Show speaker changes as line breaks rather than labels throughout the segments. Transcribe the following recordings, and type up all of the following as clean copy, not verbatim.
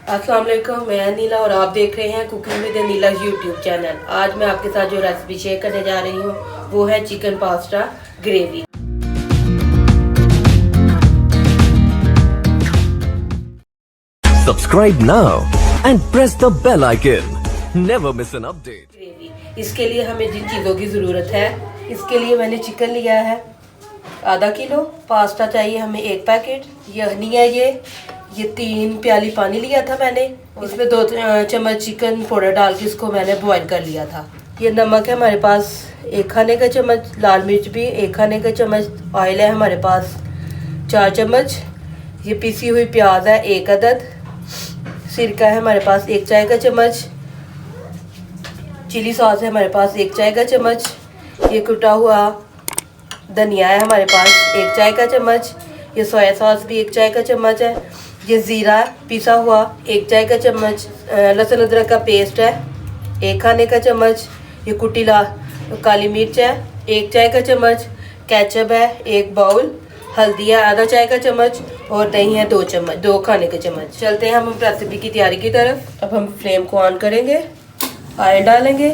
अस्सलाम वालेकुम, मैं नीला और आप देख रहे हैं cooking with Neela YouTube channel. आज मैं आपके साथ जो रेसिपी शेयर करने जा रही हूँ वो है chicken pasta gravy.
Subscribe now and press the bell icon. Never miss an update.
Gravy इसके लिए हमें जिन चीज़ों की ज़रूरत है, इसके लिए मैंने चिकन लिया है आधा किलो, पास्ता चाहिए हमें 1 पैकेट, यहनी है ये 3 प्याली पानी लिया था मैंने, इसमें 2 चम्मच चिकन पाउडर डाल के इसको मैंने बॉईल कर लिया था। ये नमक है हमारे पास 1 खाने का चम्मच, लाल मिर्च भी 1 खाने का चम्मच, ऑयल है हमारे पास 4 चम्मच, ये पिसी हुई प्याज है 1 अदद, सिरका है हमारे पास 1 चाय का चम्मच, चिली सॉस है हमारे पास 1 चाय का चम्मच, ये कुटा हुआ धनिया है हमारे पास 1 चाय का चम्मच, ये सोया सॉस भी 1 चाय का चम्मच है, ये ज़ीरा पिसा हुआ 1 चाय का चम्मच, लहसुन अदरक का पेस्ट है 1 खाने का चम्मच, ये कुटी काली मिर्च है 1 चाय का चम्मच, केचप है 1 बाउल, हल्दी है आधा चाय का चम्मच और दही है 2 खाने के चम्मच। चलते हैं हम रेसिपी की तैयारी की तरफ। अब हम फ्लेम को ऑन करेंगे, ऑयल डालेंगे,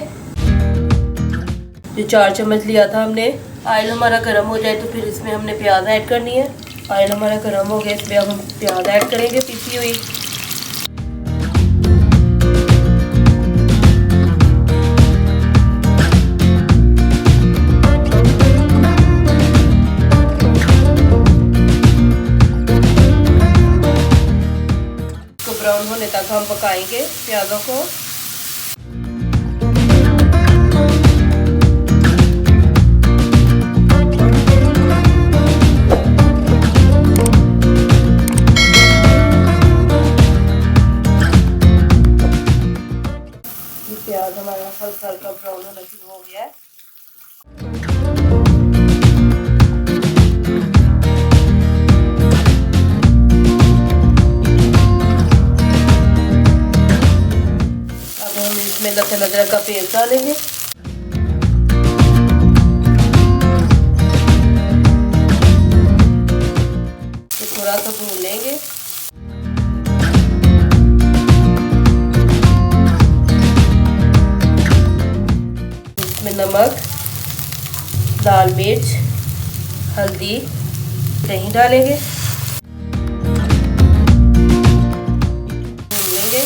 जो 4 चम्मच लिया था हमने। ऑयल हमारा गर्म हो जाए तो फिर इसमें हमने प्याज ऐड करनी है। ऑयल हमारा गर्म हो गया, इसमें अब हम प्याज ऐड करेंगे पीसी हुई। इसको ब्राउन होने तक हम पकाएंगे प्याजों को। प्याज हमारा हल्का हल्का ब्राउन होना शुरू हो गया है। अब हम इसमें लहसुन अदरक का पेस्ट डालेंगे। थोड़ा सा भून लेंगे। नमक, लाल मिर्च, हल्दी, दही डालेंगे, भून लेंगे।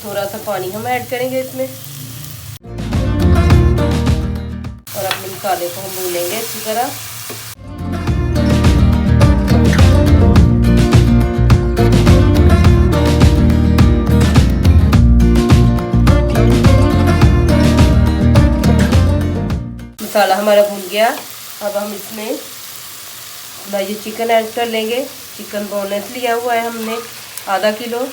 थोड़ा सा पानी हम ऐड करेंगे इसमें और अपने मसाले को हम भूनेंगे अच्छी तरह। मसाला हमारा भून गया। अब हम इसमें ये चिकन ऐड कर लेंगे। चिकन बोनलेस लिया हुआ है हमने आधा किलो।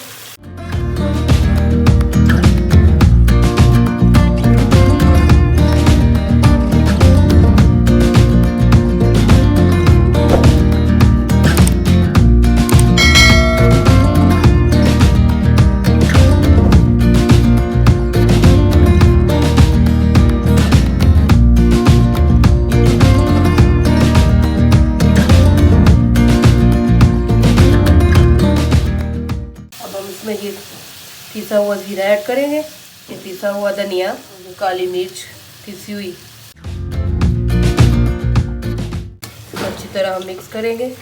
इसमें ये पिसा हुआ जीरा ऐड करेंगे, ये पिसा हुआ धनिया, काली मिर्च पिसी हुई, अच्छी तरह हम मिक्स करेंगे।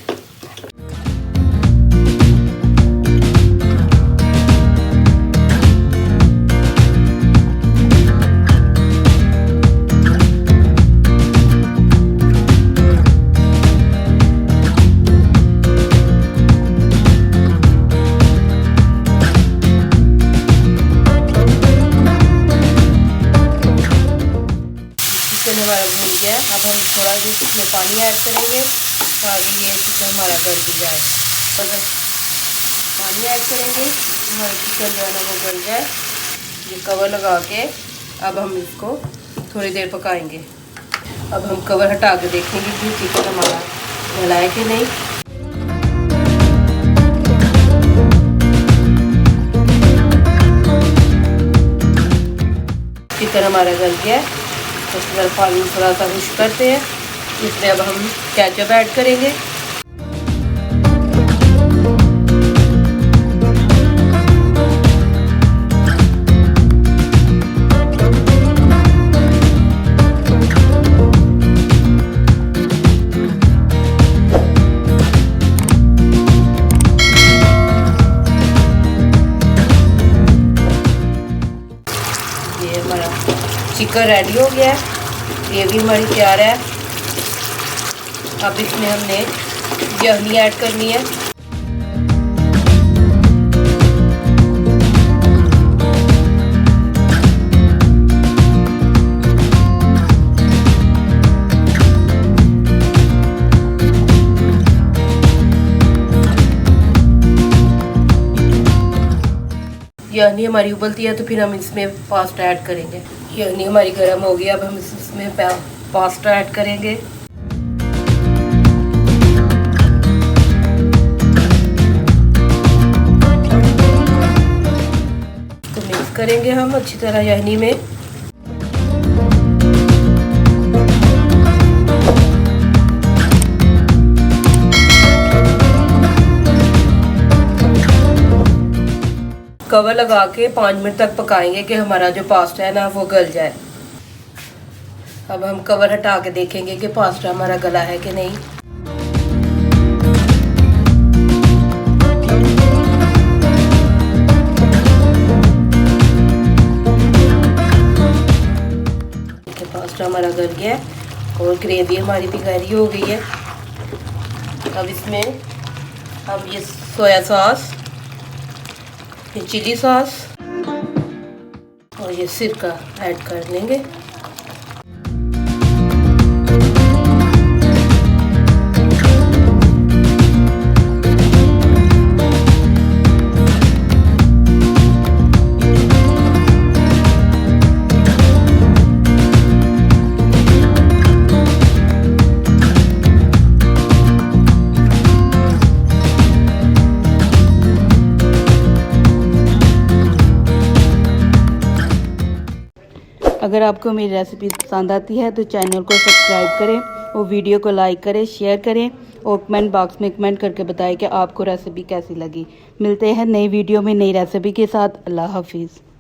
हमारा भून गया। अब हम थोड़ा इसमें पानी ऐड करेंगे ताकि ये चिकन हमारा गल भी जाए। अगर पानी ऐड करेंगे हमारा चिकन जो है ना वो गल जाए। ये कवर लगा के अब हम इसको थोड़ी देर पकाएंगे। अब हम कवर हटा के देखेंगे कि चिकन हमारा गला है कि नहीं। चिकन हमारा गल गया है, तो इसमें पानी थोड़ा सा खुश करते हैं। इसमें अब हम केचप ऐड करेंगे। हमारा चिकन रेडी हो गया है, ग्रेवी हमारी तैयार है। अब इसमें हमने यखनी ऐड करनी है। यखनी हमारी उबलती है तो फिर हम इसमें पास्ता ऐड करेंगे। यखनी हमारी गर्म हो गई, अब हम इसमें पास्ता ऐड करेंगे। तो मिक्स करेंगे हम अच्छी तरह यखनी में। कवर लगा के 5 मिनट तक पकाएंगे कि हमारा जो पास्ता है ना वो गल जाए। अब हम कवर हटा के देखेंगे कि पास्ता हमारा गला है कि नहीं। पास्ता हमारा गल गया है और ग्रेवी हमारी भी गहरी हो गई है। अब इसमें हम ये सोया सॉस, ये चिली सॉस और ये सिरका ऐड कर लेंगे।
अगर आपको मेरी रेसिपी पसंद आती है तो चैनल को सब्सक्राइब करें और वीडियो को लाइक करें, शेयर करें और कमेंट बॉक्स में कमेंट करके बताएं कि आपको रेसिपी कैसी लगी। मिलते हैं नई वीडियो में नई रेसिपी के साथ। अल्लाह हाफिज़।